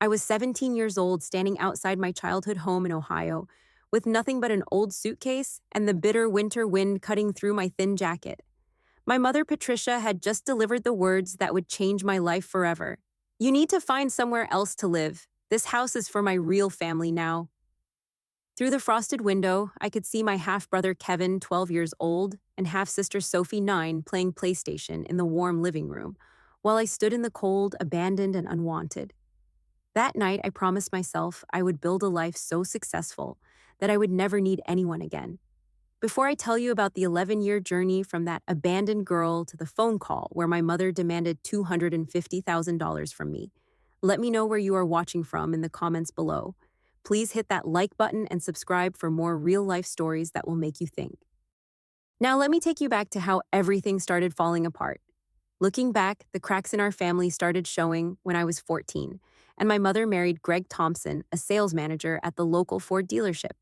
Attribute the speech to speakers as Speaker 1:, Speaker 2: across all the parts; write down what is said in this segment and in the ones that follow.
Speaker 1: I was 17 years old, standing outside my childhood home in Ohio, with nothing but an old suitcase and the bitter winter wind cutting through my thin jacket. My mother, Patricia, had just delivered the words that would change my life forever. "You need to find somewhere else to live. This house is for my real family now." Through the frosted window, I could see my half-brother Kevin, 12 years old, and half-sister Sophie, 9, playing PlayStation in the warm living room, while I stood in the cold, abandoned and unwanted. That night, I promised myself I would build a life so successful that I would never need anyone again. Before I tell you about the 11-year journey from that abandoned girl to the phone call where my mother demanded $250,000 from me, let me know where you are watching from in the comments below. Please hit that like button and subscribe for more real-life stories that will make you think. Now let me take you back to how everything started falling apart. Looking back, the cracks in our family started showing when I was 14, and my mother married Greg Thompson, a sales manager at the local Ford dealership.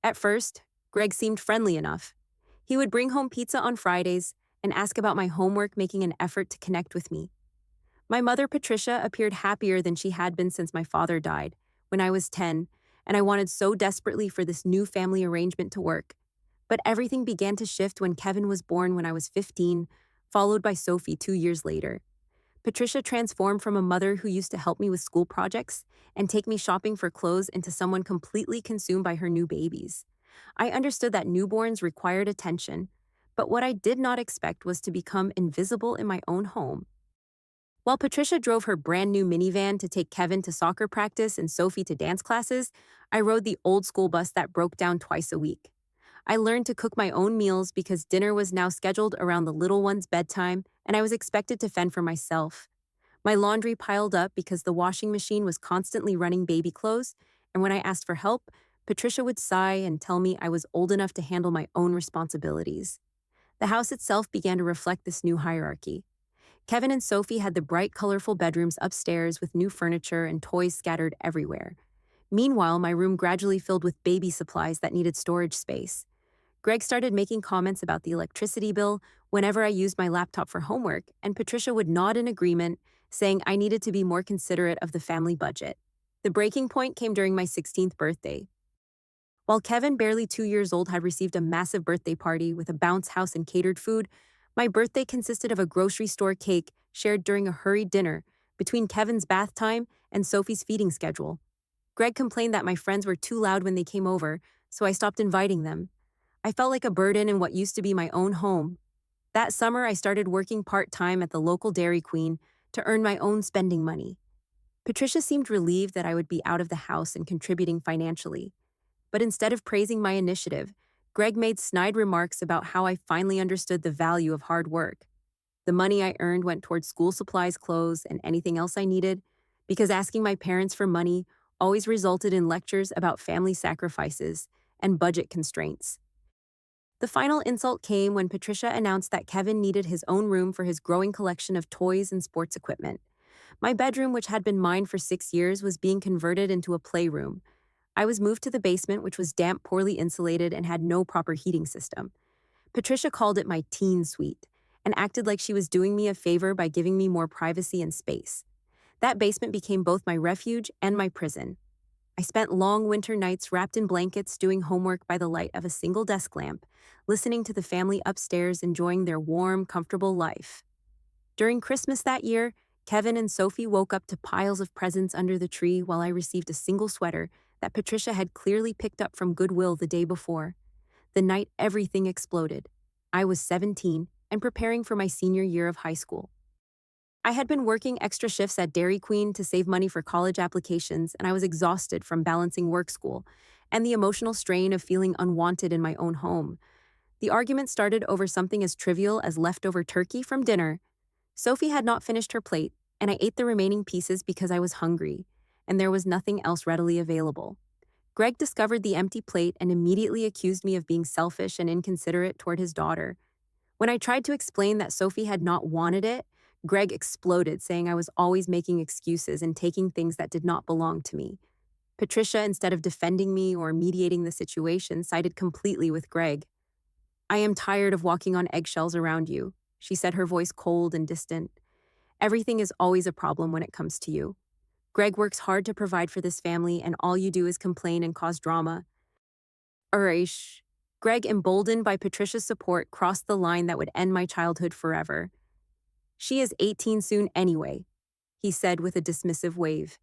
Speaker 1: At first, Greg seemed friendly enough. He would bring home pizza on Fridays and ask about my homework, making an effort to connect with me. My mother, Patricia, appeared happier than she had been since my father died, when I was 10, and I wanted so desperately for this new family arrangement to work. But everything began to shift when Kevin was born when I was 15, followed by Sophie 2 years later. Patricia transformed from a mother who used to help me with school projects and take me shopping for clothes into someone completely consumed by her new babies. I understood that newborns required attention, but what I did not expect was to become invisible in my own home. While Patricia drove her brand new minivan to take Kevin to soccer practice and Sophie to dance classes, I rode the old school bus that broke down twice a week. I learned to cook my own meals because dinner was now scheduled around the little one's bedtime, and I was expected to fend for myself. My laundry piled up because the washing machine was constantly running baby clothes, and when I asked for help, Patricia would sigh and tell me I was old enough to handle my own responsibilities. The house itself began to reflect this new hierarchy. Kevin and Sophie had the bright, colorful bedrooms upstairs with new furniture and toys scattered everywhere. Meanwhile, my room gradually filled with baby supplies that needed storage space. Greg started making comments about the electricity bill whenever I used my laptop for homework, and Patricia would nod in agreement, saying I needed to be more considerate of the family budget. The breaking point came during my 16th birthday. While Kevin, barely 2 years old, had received a massive birthday party with a bounce house and catered food, my birthday consisted of a grocery store cake shared during a hurried dinner between Kevin's bath time and Sophie's feeding schedule. Greg complained that my friends were too loud when they came over, so I stopped inviting them. I felt like a burden in what used to be my own home. That summer, I started working part-time at the local Dairy Queen to earn my own spending money. Patricia seemed relieved that I would be out of the house and contributing financially. But instead of praising my initiative, Greg made snide remarks about how I finally understood the value of hard work. The money I earned went towards school supplies, clothes, and anything else I needed, because asking my parents for money always resulted in lectures about family sacrifices and budget constraints. The final insult came when Patricia announced that Kevin needed his own room for his growing collection of toys and sports equipment. My bedroom, which had been mine for 6 years, was being converted into a playroom. I was moved to the basement, which was damp, poorly insulated, and had no proper heating system. Patricia called it my teen suite and acted like she was doing me a favor by giving me more privacy and space. That basement became both my refuge and my prison. I spent long winter nights wrapped in blankets doing homework by the light of a single desk lamp, listening to the family upstairs enjoying their warm, comfortable life. During Christmas that year, Kevin and Sophie woke up to piles of presents under the tree while I received a single sweater that Patricia had clearly picked up from Goodwill the day before. The night everything exploded. I was 17 and preparing for my senior year of high school. I had been working extra shifts at Dairy Queen to save money for college applications, and I was exhausted from balancing work school and the emotional strain of feeling unwanted in my own home. The argument started over something as trivial as leftover turkey from dinner. Sophie had not finished her plate, and I ate the remaining pieces because I was hungry, and there was nothing else readily available. Greg discovered the empty plate and immediately accused me of being selfish and inconsiderate toward his daughter. When I tried to explain that Sophie had not wanted it, Greg exploded, saying I was always making excuses and taking things that did not belong to me. Patricia, instead of defending me or mediating the situation, sided completely with Greg. "I am tired of walking on eggshells around you," she said, her voice cold and distant. "Everything is always a problem when it comes to you." Greg works hard to provide for this family, and all you do is complain and cause drama. Arish. Greg, emboldened by Patricia's support, crossed the line that would end my childhood forever. She is 18 soon anyway, he said with a dismissive wave.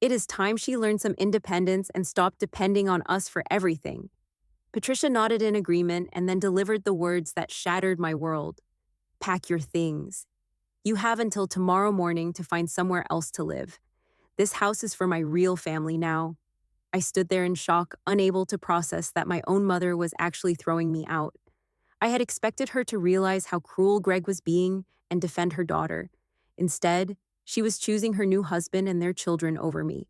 Speaker 1: It is time she learned some independence and stopped depending on us for everything. Patricia nodded in agreement and then delivered the words that shattered my world. Pack your things. You have until tomorrow morning to find somewhere else to live. This house is for my real family now. I stood there in shock, unable to process that my own mother was actually throwing me out. I had expected her to realize how cruel Greg was being and defend her daughter. Instead, she was choosing her new husband and their children over me.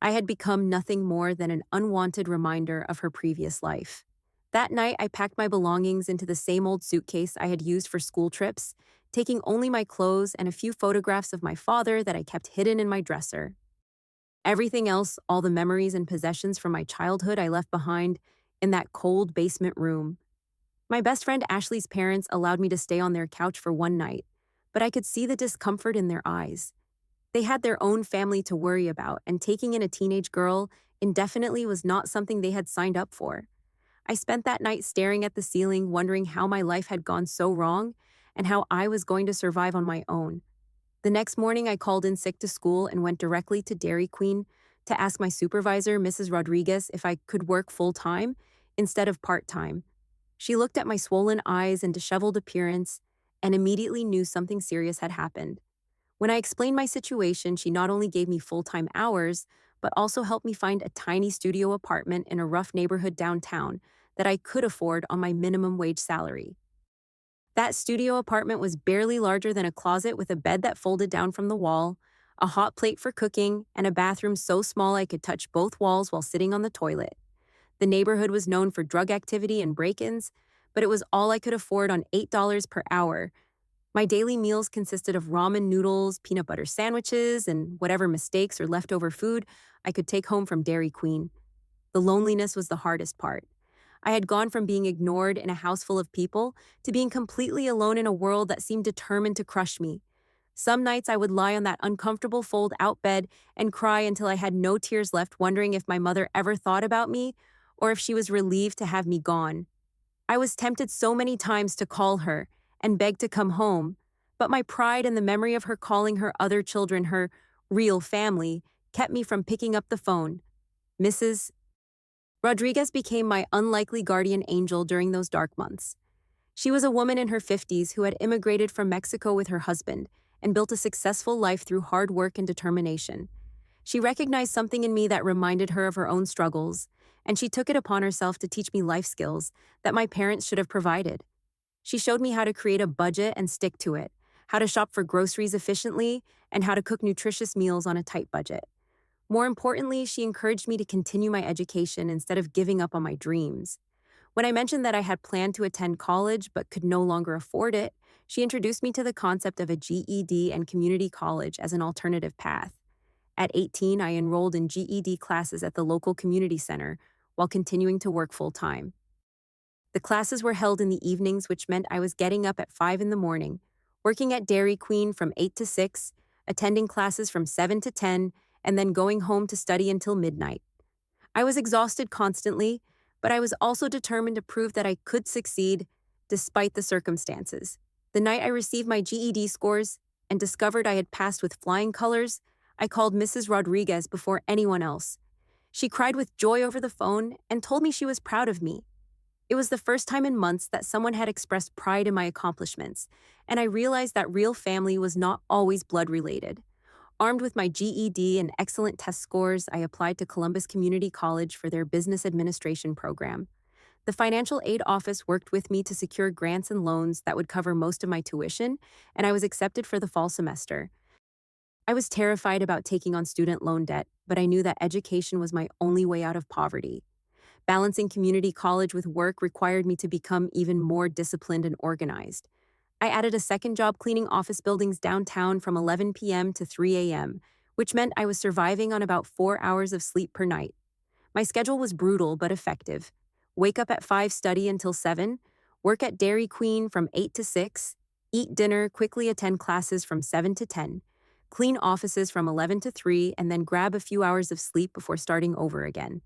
Speaker 1: I had become nothing more than an unwanted reminder of her previous life. That night, I packed my belongings into the same old suitcase I had used for school trips, taking only my clothes and a few photographs of my father that I kept hidden in my dresser. Everything else, all the memories and possessions from my childhood, I left behind in that cold basement room. My best friend Ashley's parents allowed me to stay on their couch for one night, but I could see the discomfort in their eyes. They had their own family to worry about, and taking in a teenage girl indefinitely was not something they had signed up for. I spent that night staring at the ceiling, wondering how my life had gone so wrong and how I was going to survive on my own. The next morning, I called in sick to school and went directly to Dairy Queen to ask my supervisor, Mrs. Rodriguez, if I could work full-time instead of part-time. She looked at my swollen eyes and disheveled appearance and immediately knew something serious had happened. When I explained my situation, she not only gave me full-time hours, but also helped me find a tiny studio apartment in a rough neighborhood downtown that I could afford on my minimum wage salary. That studio apartment was barely larger than a closet with a bed that folded down from the wall, a hot plate for cooking, and a bathroom so small I could touch both walls while sitting on the toilet. The neighborhood was known for drug activity and break-ins, but it was all I could afford on $8 per hour. My daily meals consisted of ramen noodles, peanut butter sandwiches, and whatever mistakes or leftover food I could take home from Dairy Queen. The loneliness was the hardest part. I had gone from being ignored in a house full of people to being completely alone in a world that seemed determined to crush me. Some nights I would lie on that uncomfortable fold-out bed and cry until I had no tears left, wondering if my mother ever thought about me or if she was relieved to have me gone. I was tempted so many times to call her and beg to come home, but my pride and the memory of her calling her other children her real family kept me from picking up the phone. Mrs. Rodriguez became my unlikely guardian angel during those dark months. She was a woman in her 50s who had immigrated from Mexico with her husband and built a successful life through hard work and determination. She recognized something in me that reminded her of her own struggles, and she took it upon herself to teach me life skills that my parents should have provided. She showed me how to create a budget and stick to it, how to shop for groceries efficiently, and how to cook nutritious meals on a tight budget. More importantly, she encouraged me to continue my education instead of giving up on my dreams. When I mentioned that I had planned to attend college but could no longer afford it, she introduced me to the concept of a GED and community college as an alternative path. At 18, I enrolled in GED classes at the local community center while continuing to work full-time. The classes were held in the evenings, which meant I was getting up at 5 in the morning, working at Dairy Queen from 8 to 6, attending classes from 7 to 10, and then going home to study until midnight. I was exhausted constantly, but I was also determined to prove that I could succeed despite the circumstances. The night I received my GED scores and discovered I had passed with flying colors, I called Mrs. Rodriguez before anyone else. She cried with joy over the phone and told me she was proud of me. It was the first time in months that someone had expressed pride in my accomplishments, and I realized that real family was not always blood-related. Armed with my GED and excellent test scores, I applied to Columbus Community College for their business administration program. The financial aid office worked with me to secure grants and loans that would cover most of my tuition, and I was accepted for the fall semester. I was terrified about taking on student loan debt, but I knew that education was my only way out of poverty. Balancing community college with work required me to become even more disciplined and organized. I added a second job cleaning office buildings downtown from 11 p.m. to 3 a.m., which meant I was surviving on about 4 hours of sleep per night. My schedule was brutal but effective. Wake up at 5, study until 7, work at Dairy Queen from 8 to 6, eat dinner, quickly attend classes from 7 to 10, clean offices from 11 to 3, and then grab a few hours of sleep before starting over again.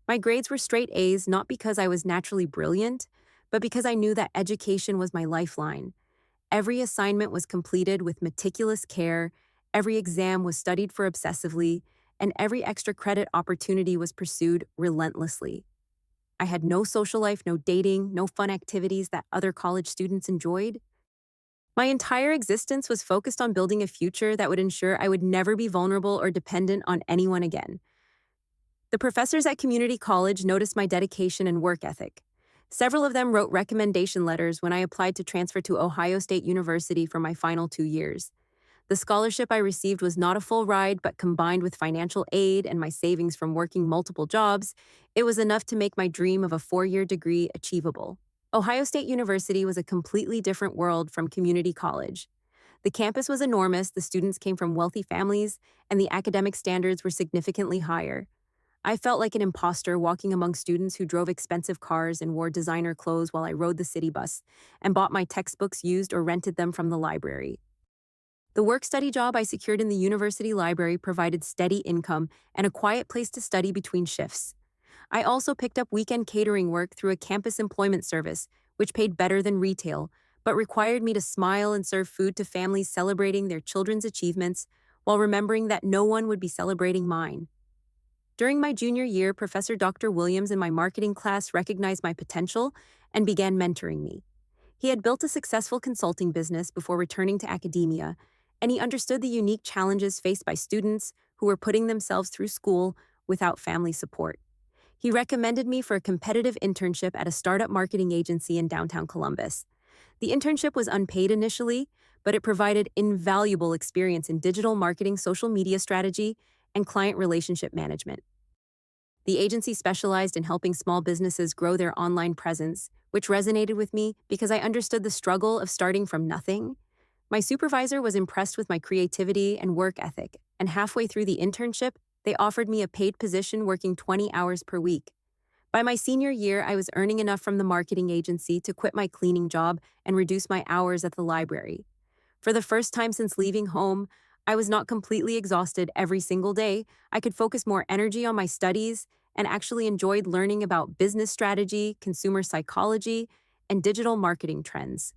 Speaker 1: My grades were straight A's not because I was naturally brilliant, but because I knew that education was my lifeline. Every assignment was completed with meticulous care, every exam was studied for obsessively, and every extra credit opportunity was pursued relentlessly. I had no social life, no dating, no fun activities that other college students enjoyed. My entire existence was focused on building a future that would ensure I would never be vulnerable or dependent on anyone again. The professors at community college noticed my dedication and work ethic. Several of them wrote recommendation letters when I applied to transfer to Ohio State University for my final 2 years. The scholarship I received was not a full ride, but combined with financial aid and my savings from working multiple jobs, it was enough to make my dream of a 4-year degree achievable. Ohio State University was a completely different world from community college. The campus was enormous, the students came from wealthy families, and the academic standards were significantly higher. I felt like an imposter walking among students who drove expensive cars and wore designer clothes while I rode the city bus and bought my textbooks used or rented them from the library. The work-study job I secured in the university library provided steady income and a quiet place to study between shifts. I also picked up weekend catering work through a campus employment service, which paid better than retail, but required me to smile and serve food to families celebrating their children's achievements while remembering that no one would be celebrating mine. During my junior year, Professor Dr. Williams in my marketing class recognized my potential and began mentoring me. He had built a successful consulting business before returning to academia, and he understood the unique challenges faced by students who were putting themselves through school without family support. He recommended me for a competitive internship at a startup marketing agency in downtown Columbus. The internship was unpaid initially, but it provided invaluable experience in digital marketing, social media strategy, and client relationship management. The agency specialized in helping small businesses grow their online presence, which resonated with me because I understood the struggle of starting from nothing. My supervisor was impressed with my creativity and work ethic, and halfway through the internship, they offered me a paid position working 20 hours per week. By my senior year, I was earning enough from the marketing agency to quit my cleaning job and reduce my hours at the library. For the first time since leaving home, I was not completely exhausted every single day. I could focus more energy on my studies and actually enjoyed learning about business strategy, consumer psychology, and digital marketing trends.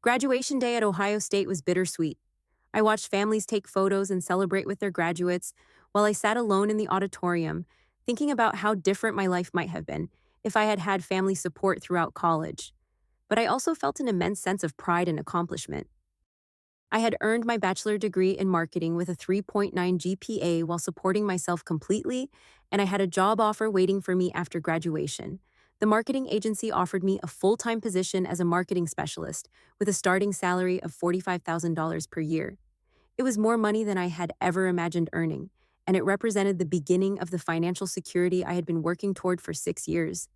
Speaker 1: Graduation day at Ohio State was bittersweet. I watched families take photos and celebrate with their graduates while I sat alone in the auditorium, thinking about how different my life might have been if I had had family support throughout college. But I also felt an immense sense of pride and accomplishment. I had earned my bachelor degree in marketing with a 3.9 GPA while supporting myself completely, and I had a job offer waiting for me after graduation. The marketing agency offered me a full-time position as a marketing specialist with a starting salary of $45,000 per year. It was more money than I had ever imagined earning, and it represented the beginning of the financial security I had been working toward for 6 years.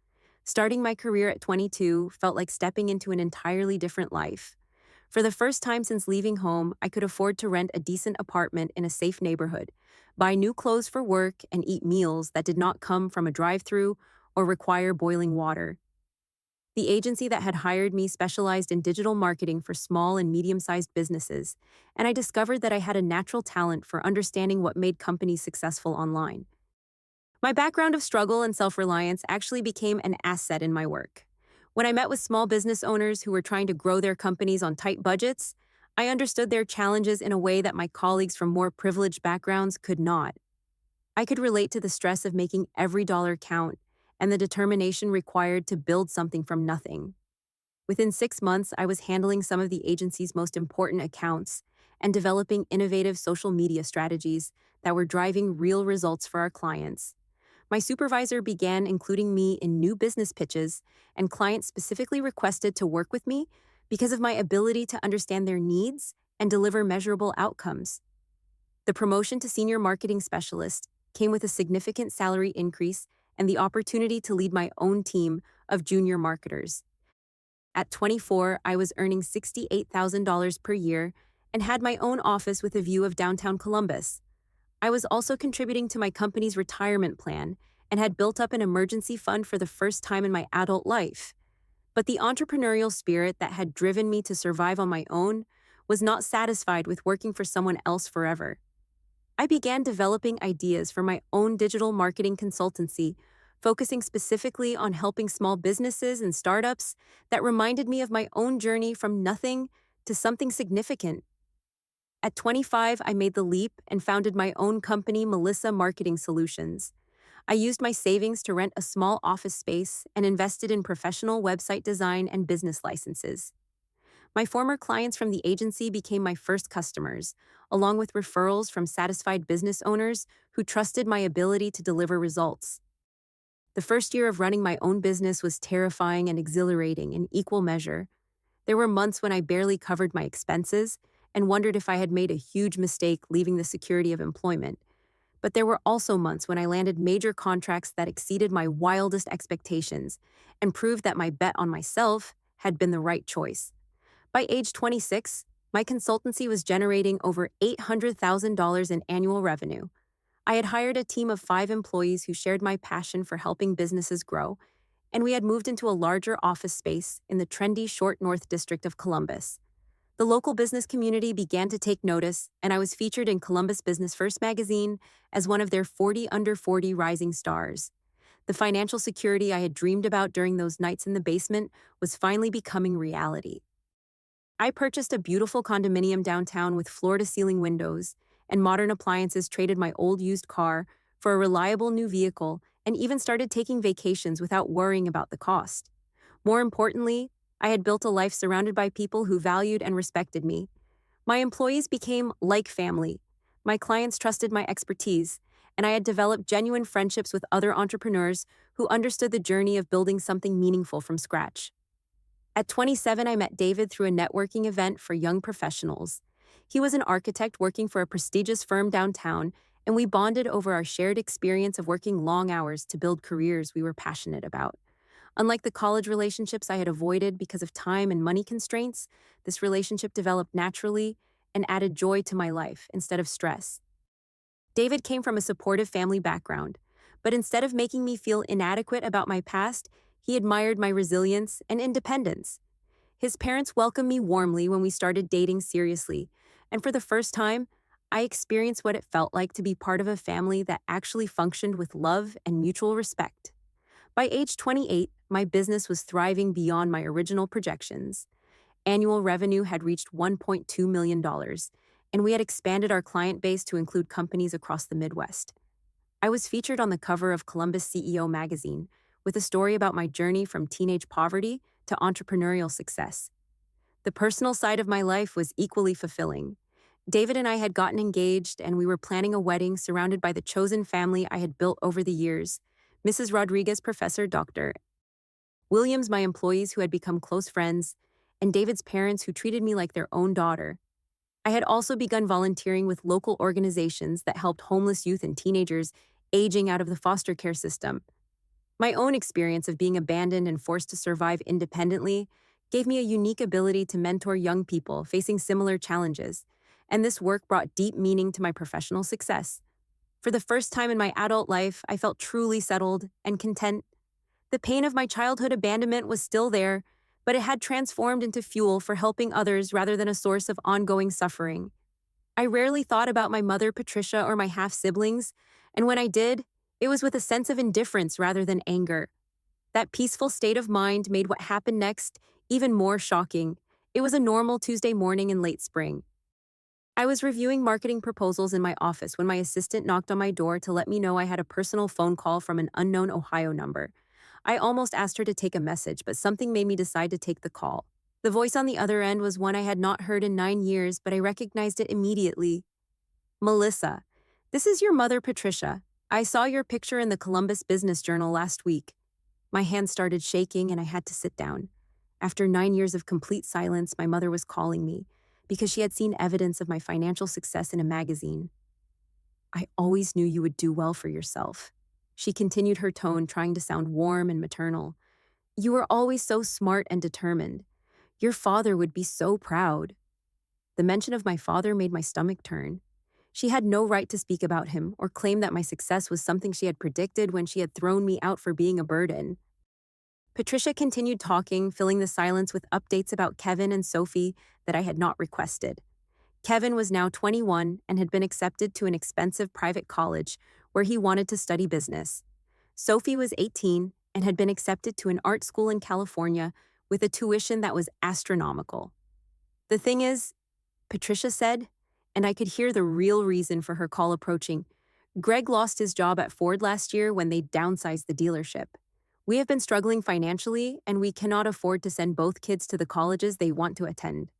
Speaker 1: Starting my career at 22 felt like stepping into an entirely different life. For the first time since leaving home, I could afford to rent a decent apartment in a safe neighborhood, buy new clothes for work, and eat meals that did not come from a drive-thru or require boiling water. The agency that had hired me specialized in digital marketing for small and medium-sized businesses, and I discovered that I had a natural talent for understanding what made companies successful online. My background of struggle and self-reliance actually became an asset in my work. When I met with small business owners who were trying to grow their companies on tight budgets, I understood their challenges in a way that my colleagues from more privileged backgrounds could not. I could relate to the stress of making every dollar count and the determination required to build something from nothing. Within 6 months, I was handling some of the agency's most important accounts and developing innovative social media strategies that were driving real results for our clients. My supervisor began including me in new business pitches, and clients specifically requested to work with me because of my ability to understand their needs and deliver measurable outcomes. The promotion to senior marketing specialist came with a significant salary increase and the opportunity to lead my own team of junior marketers. At 24, I was earning $68,000 per year and had my own office with a view of downtown Columbus. I was also contributing to my company's retirement plan and had built up an emergency fund for the first time in my adult life. But the entrepreneurial spirit that had driven me to survive on my own was not satisfied with working for someone else forever. I began developing ideas for my own digital marketing consultancy, focusing specifically on helping small businesses and startups that reminded me of my own journey from nothing to something significant. At 25, I made the leap and founded my own company, Melissa Marketing Solutions. I used my savings to rent a small office space and invested in professional website design and business licenses. My former clients from the agency became my first customers, along with referrals from satisfied business owners who trusted my ability to deliver results. The first year of running my own business was terrifying and exhilarating in equal measure. There were months when I barely covered my expenses and wondered if I had made a huge mistake leaving the security of employment. But there were also months when I landed major contracts that exceeded my wildest expectations and proved that my bet on myself had been the right choice. By age 26, my consultancy was generating over $800,000 in annual revenue. I had hired a team of 5 employees who shared my passion for helping businesses grow, and we had moved into a larger office space in the trendy Short North District of Columbus. The local business community began to take notice, and I was featured in Columbus Business First magazine as one of their 40 under 40 rising stars. The financial security I had dreamed about during those nights in the basement was finally becoming reality. I purchased a beautiful condominium downtown with floor-to-ceiling windows, and modern appliances traded my old used car for a reliable new vehicle and even started taking vacations without worrying about the cost. More importantly, I had built a life surrounded by people who valued and respected me. My employees became like family. My clients trusted my expertise, and I had developed genuine friendships with other entrepreneurs who understood the journey of building something meaningful from scratch. At 27, I met David through a networking event for young professionals. He was an architect working for a prestigious firm downtown, and we bonded over our shared experience of working long hours to build careers we were passionate about. Unlike the college relationships I had avoided because of time and money constraints, this relationship developed naturally and added joy to my life instead of stress. David came from a supportive family background, but instead of making me feel inadequate about my past, he admired my resilience and independence. His parents welcomed me warmly when we started dating seriously, and for the first time, I experienced what it felt like to be part of a family that actually functioned with love and mutual respect. By age 28, my business was thriving beyond my original projections. Annual revenue had reached $1.2 million, and we had expanded our client base to include companies across the Midwest. I was featured on the cover of Columbus CEO magazine with a story about my journey from teenage poverty to entrepreneurial success. The personal side of my life was equally fulfilling. David and I had gotten engaged, and we were planning a wedding surrounded by the chosen family I had built over the years: Mrs. Rodriguez, Professor Dr. Williams, my employees who had become close friends, and David's parents who treated me like their own daughter. I had also begun volunteering with local organizations that helped homeless youth and teenagers aging out of the foster care system. My own experience of being abandoned and forced to survive independently gave me a unique ability to mentor young people facing similar challenges, and this work brought deep meaning to my professional success. For the first time in my adult life, I felt truly settled and content. The pain of my childhood abandonment was still there, but it had transformed into fuel for helping others rather than a source of ongoing suffering. I rarely thought about my mother, Patricia, or my half-siblings, and when I did, it was with a sense of indifference rather than anger. That peaceful state of mind made what happened next even more shocking. It was a normal Tuesday morning in late spring. I was reviewing marketing proposals in my office when my assistant knocked on my door to let me know I had a personal phone call from an unknown Ohio number. I almost asked her to take a message, but something made me decide to take the call. The voice on the other end was one I had not heard in 9 years, but I recognized it immediately. Melissa, this is your mother, Patricia. I saw your picture in the Columbus Business Journal last week. My hands started shaking and I had to sit down. After 9 years of complete silence, my mother was calling me because she had seen evidence of my financial success in a magazine. I always knew you would do well for yourself. She continued, her tone trying to sound warm and maternal. You were always so smart and determined. Your father would be so proud. The mention of my father made my stomach turn. She had no right to speak about him or claim that my success was something she had predicted when she had thrown me out for being a burden. Patricia continued talking, filling the silence with updates about Kevin and Sophie that I had not requested. Kevin was now 21 and had been accepted to an expensive private college where he wanted to study business. Sophie was 18 and had been accepted to an art school in California with a tuition that was astronomical. The thing is, Patricia said, and I could hear the real reason for her call approaching, Greg lost his job at Ford last year when they downsized the dealership. We have been struggling financially, and we cannot afford to send both kids to the colleges they want to attend.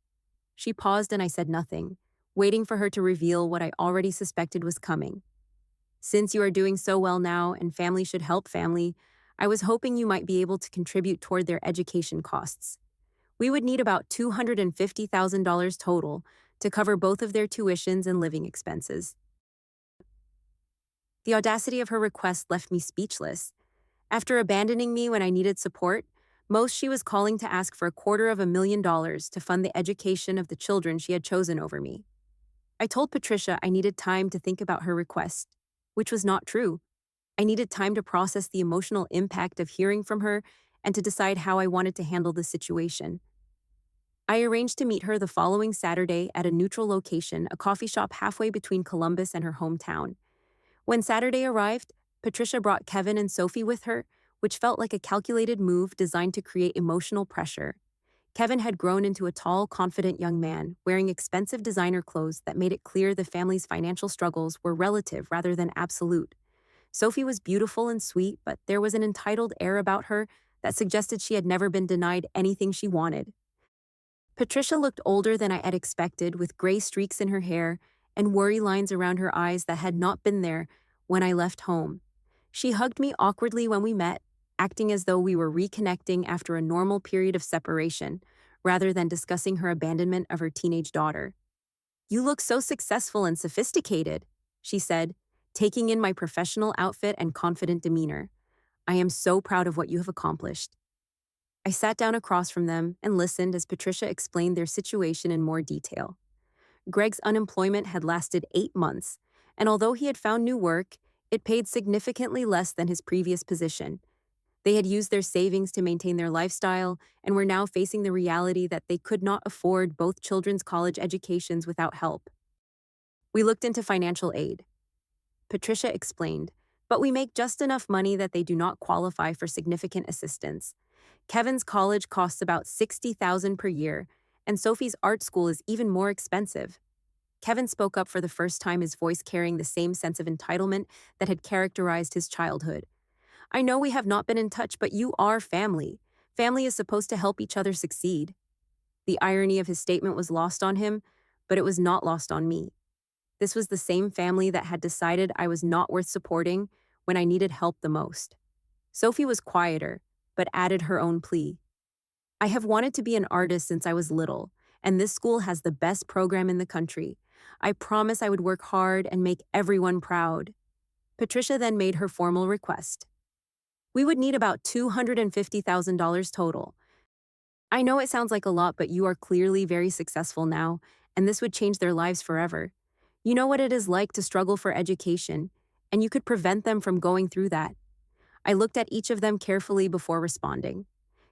Speaker 1: She paused and I said nothing, waiting for her to reveal what I already suspected was coming. Since you are doing so well now and family should help family, I was hoping you might be able to contribute toward their education costs. We would need about $250,000 total to cover both of their tuitions and living expenses. The audacity of her request left me speechless. After abandoning me when I needed support, most she was calling to ask for $250,000 to fund the education of the children she had chosen over me. I told Patricia I needed time to think about her request, which was not true. I needed time to process the emotional impact of hearing from her and to decide how I wanted to handle the situation. I arranged to meet her the following Saturday at a neutral location, a coffee shop halfway between Columbus and her hometown. When Saturday arrived, Patricia brought Kevin and Sophie with her, which felt like a calculated move designed to create emotional pressure. Kevin had grown into a tall, confident young man, wearing expensive designer clothes that made it clear the family's financial struggles were relative rather than absolute. Sophie was beautiful and sweet, but there was an entitled air about her that suggested she had never been denied anything she wanted. Patricia looked older than I had expected, with gray streaks in her hair and worry lines around her eyes that had not been there when I left home. She hugged me awkwardly when we met, acting as though we were reconnecting after a normal period of separation, rather than discussing her abandonment of her teenage daughter. "You look so successful and sophisticated," she said, taking in my professional outfit and confident demeanor. "I am so proud of what you have accomplished." I sat down across from them and listened as Patricia explained their situation in more detail. Greg's unemployment had lasted 8 months, and although he had found new work, it paid significantly less than his previous position. They had used their savings to maintain their lifestyle and were now facing the reality that they could not afford both children's college educations without help. We looked into financial aid. Patricia explained, but we make just enough money that they do not qualify for significant assistance. Kevin's college costs about $60,000 per year, and Sophie's art school is even more expensive. Kevin spoke up for the first time, his voice carrying the same sense of entitlement that had characterized his childhood. "I know we have not been in touch, but you are family. Family is supposed to help each other succeed." The irony of his statement was lost on him, but it was not lost on me. This was the same family that had decided I was not worth supporting when I needed help the most. Sophie was quieter, but added her own plea. "I have wanted to be an artist since I was little, and this school has the best program in the country. I promise I would work hard and make everyone proud." Patricia then made her formal request. "We would need about $250,000 total. I know it sounds like a lot, but you are clearly very successful now, and this would change their lives forever. You know what it is like to struggle for education, and you could prevent them from going through that." I looked at each of them carefully before responding.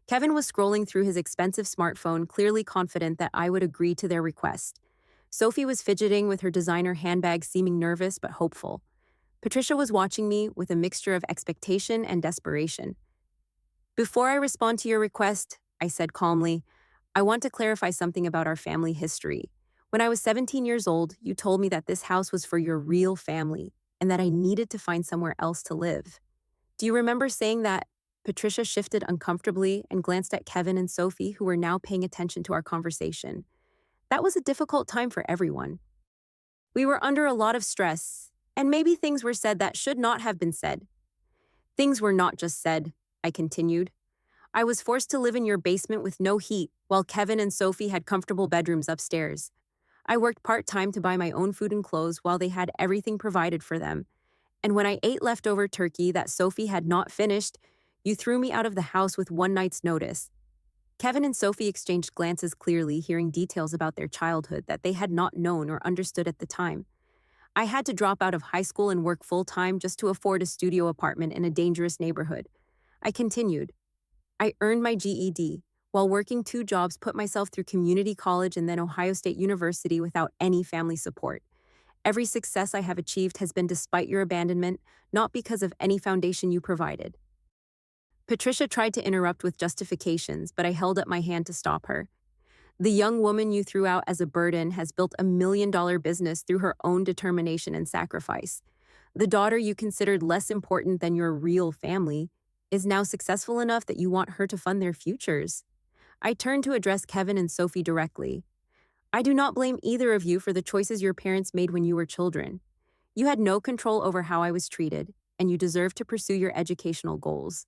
Speaker 1: Kevin was scrolling through his expensive smartphone, clearly confident that I would agree to their request. Sophie was fidgeting with her designer handbag, seeming nervous but hopeful. Patricia was watching me with a mixture of expectation and desperation. "Before I respond to your request," I said calmly, "I want to clarify something about our family history. When I was 17 years old, you told me that this house was for your real family and that I needed to find somewhere else to live. Do you remember saying that?" Patricia shifted uncomfortably and glanced at Kevin and Sophie, who were now paying attention to our conversation. That was a difficult time for everyone. We were under a lot of stress, and maybe things were said that should not have been said. "Things were not just said," I continued. "I was forced to live in your basement with no heat, while Kevin and Sophie had comfortable bedrooms upstairs. I worked part-time to buy my own food and clothes while they had everything provided for them. And when I ate leftover turkey that Sophie had not finished, you threw me out of the house with one night's notice." Kevin and Sophie exchanged glances, clearly hearing details about their childhood that they had not known or understood at the time. I had to drop out of high school and work full-time just to afford a studio apartment in a dangerous neighborhood. I continued. I earned my GED. While working 2 jobs, put myself through community college and then Ohio State University without any family support. Every success I have achieved has been despite your abandonment, not because of any foundation you provided. Patricia tried to interrupt with justifications, but I held up my hand to stop her. The young woman you threw out as a burden has built $1 million business through her own determination and sacrifice. The daughter you considered less important than your real family is now successful enough that you want her to fund their futures. I turned to address Kevin and Sophie directly. I do not blame either of you for the choices your parents made when you were children. You had no control over how I was treated, and you deserve to pursue your educational goals.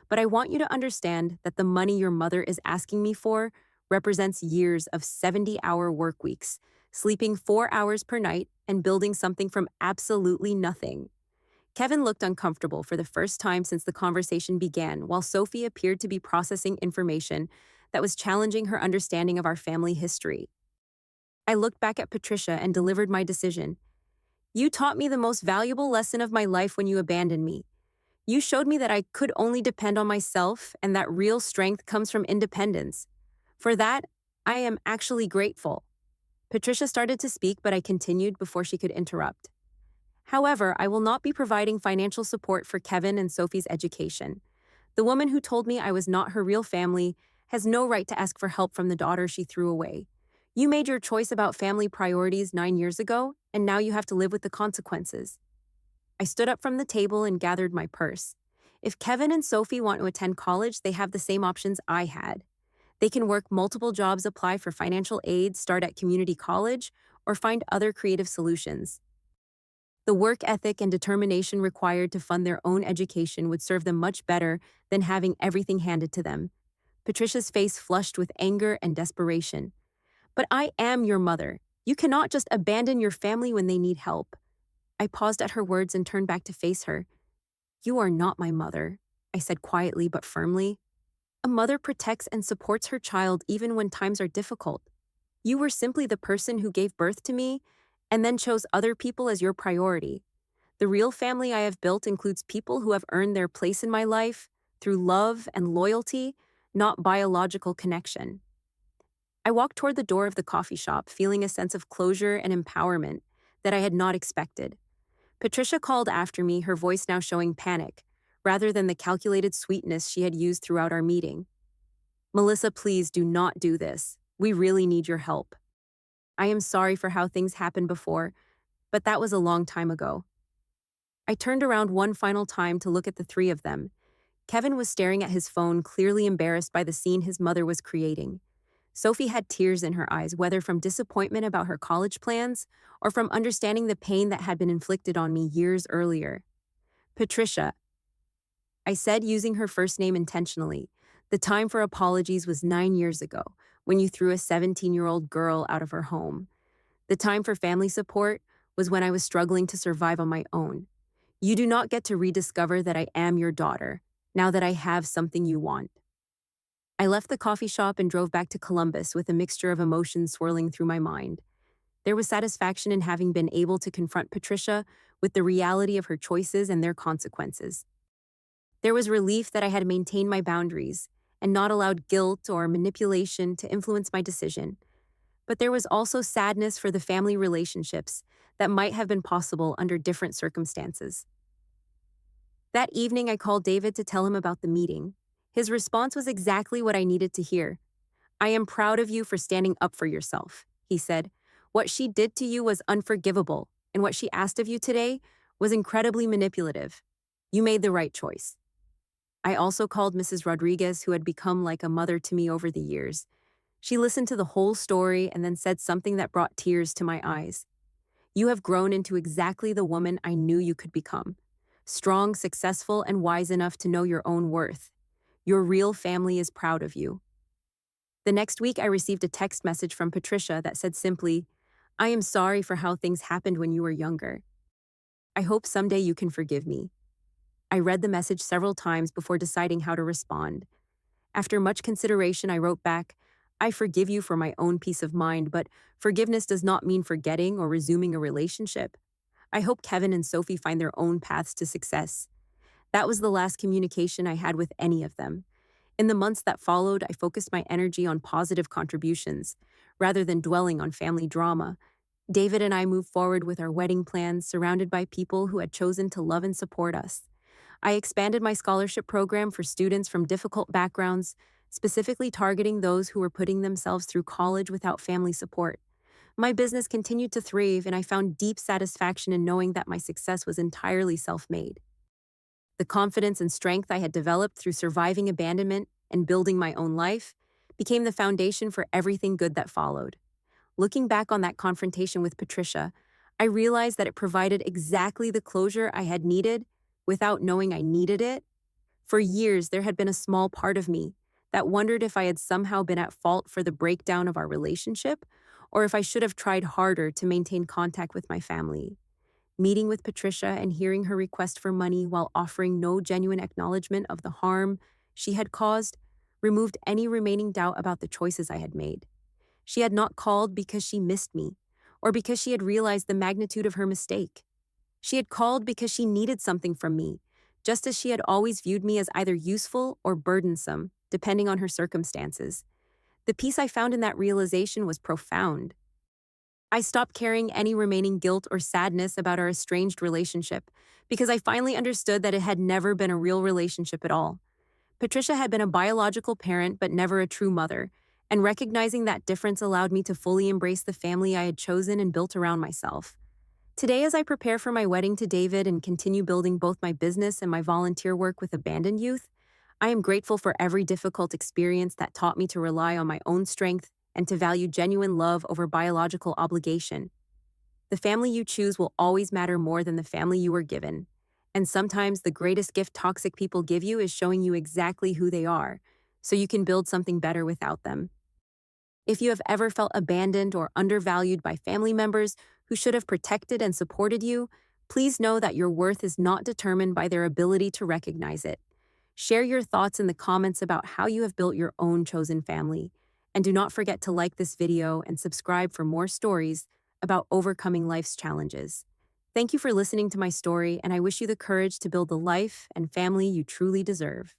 Speaker 1: But I want you to understand that the money your mother is asking me for represents years of 70-hour work weeks, sleeping 4 hours per night, and building something from absolutely nothing. Kevin looked uncomfortable for the first time since the conversation began, while Sophie appeared to be processing information that was challenging her understanding of our family history. I looked back at Patricia and delivered my decision. You taught me the most valuable lesson of my life when you abandoned me. You showed me that I could only depend on myself and that real strength comes from independence. For that, I am actually grateful. Patricia started to speak, but I continued before she could interrupt. However, I will not be providing financial support for Kevin and Sophie's education. The woman who told me I was not her real family has no right to ask for help from the daughter she threw away. You made your choice about family priorities 9 years ago, and now you have to live with the consequences. I stood up from the table and gathered my purse. If Kevin and Sophie want to attend college, they have the same options I had. They can work multiple jobs, apply for financial aid, start at community college, or find other creative solutions. The work ethic and determination required to fund their own education would serve them much better than having everything handed to them. Patricia's face flushed with anger and desperation. But I am your mother. You cannot just abandon your family when they need help. I paused at her words and turned back to face her. You are not my mother, I said quietly but firmly. A mother protects and supports her child even when times are difficult. You were simply the person who gave birth to me and then chose other people as your priority. The real family I have built includes people who have earned their place in my life through love and loyalty, not biological connection. I walked toward the door of the coffee shop, feeling a sense of closure and empowerment that I had not expected. Patricia called after me, her voice now showing panic, rather than the calculated sweetness she had used throughout our meeting. Melissa, please do not do this. We really need your help. I am sorry for how things happened before, but that was a long time ago. I turned around one final time to look at the three of them. Kevin was staring at his phone, clearly embarrassed by the scene his mother was creating. Sophie had tears in her eyes, whether from disappointment about her college plans or from understanding the pain that had been inflicted on me years earlier. Patricia, I said, using her first name intentionally. The time for apologies was 9 years ago, when you threw a 17-year-old girl out of her home. The time for family support was when I was struggling to survive on my own. You do not get to rediscover that I am your daughter, now that I have something you want. I left the coffee shop and drove back to Columbus with a mixture of emotions swirling through my mind. There was satisfaction in having been able to confront Patricia with the reality of her choices and their consequences. There was relief that I had maintained my boundaries and not allowed guilt or manipulation to influence my decision. But there was also sadness for the family relationships that might have been possible under different circumstances. That evening, I called David to tell him about the meeting. His response was exactly what I needed to hear. I am proud of you for standing up for yourself, he said. What she did to you was unforgivable, and what she asked of you today was incredibly manipulative. You made the right choice. I also called Mrs. Rodriguez, who had become like a mother to me over the years. She listened to the whole story and then said something that brought tears to my eyes. You have grown into exactly the woman I knew you could become. Strong, successful, and wise enough to know your own worth. Your real family is proud of you. The next week, I received a text message from Patricia that said simply, I am sorry for how things happened when you were younger. I hope someday you can forgive me. I read the message several times before deciding how to respond. After much consideration, I wrote back, I forgive you for my own peace of mind, but forgiveness does not mean forgetting or resuming a relationship. I hope Kevin and Sophie find their own paths to success. That was the last communication I had with any of them. In the months that followed, I focused my energy on positive contributions, rather than dwelling on family drama. David and I moved forward with our wedding plans, surrounded by people who had chosen to love and support us. I expanded my scholarship program for students from difficult backgrounds, specifically targeting those who were putting themselves through college without family support. My business continued to thrive, and I found deep satisfaction in knowing that my success was entirely self made. The confidence and strength I had developed through surviving abandonment and building my own life became the foundation for everything good that followed. Looking back on that confrontation with Patricia, I realized that it provided exactly the closure I had needed without knowing I needed it. For years, there had been a small part of me that wondered if I had somehow been at fault for the breakdown of our relationship, or if I should have tried harder to maintain contact with my family. Meeting with Patricia and hearing her request for money while offering no genuine acknowledgement of the harm she had caused removed any remaining doubt about the choices I had made. She had not called because she missed me, or because she had realized the magnitude of her mistake. She had called because she needed something from me, just as she had always viewed me as either useful or burdensome, depending on her circumstances. The peace I found in that realization was profound. I stopped carrying any remaining guilt or sadness about our estranged relationship because I finally understood that it had never been a real relationship at all. Patricia had been a biological parent but never a true mother, and recognizing that difference allowed me to fully embrace the family I had chosen and built around myself. Today, as I prepare for my wedding to David and continue building both my business and my volunteer work with abandoned youth, I am grateful for every difficult experience that taught me to rely on my own strength and to value genuine love over biological obligation. The family you choose will always matter more than the family you were given. And sometimes the greatest gift toxic people give you is showing you exactly who they are, so you can build something better without them. If you have ever felt abandoned or undervalued by family members who should have protected and supported you, please know that your worth is not determined by their ability to recognize it. Share your thoughts in the comments about how you have built your own chosen family. And do not forget to like this video and subscribe for more stories about overcoming life's challenges. Thank you for listening to my story, and I wish you the courage to build the life and family you truly deserve.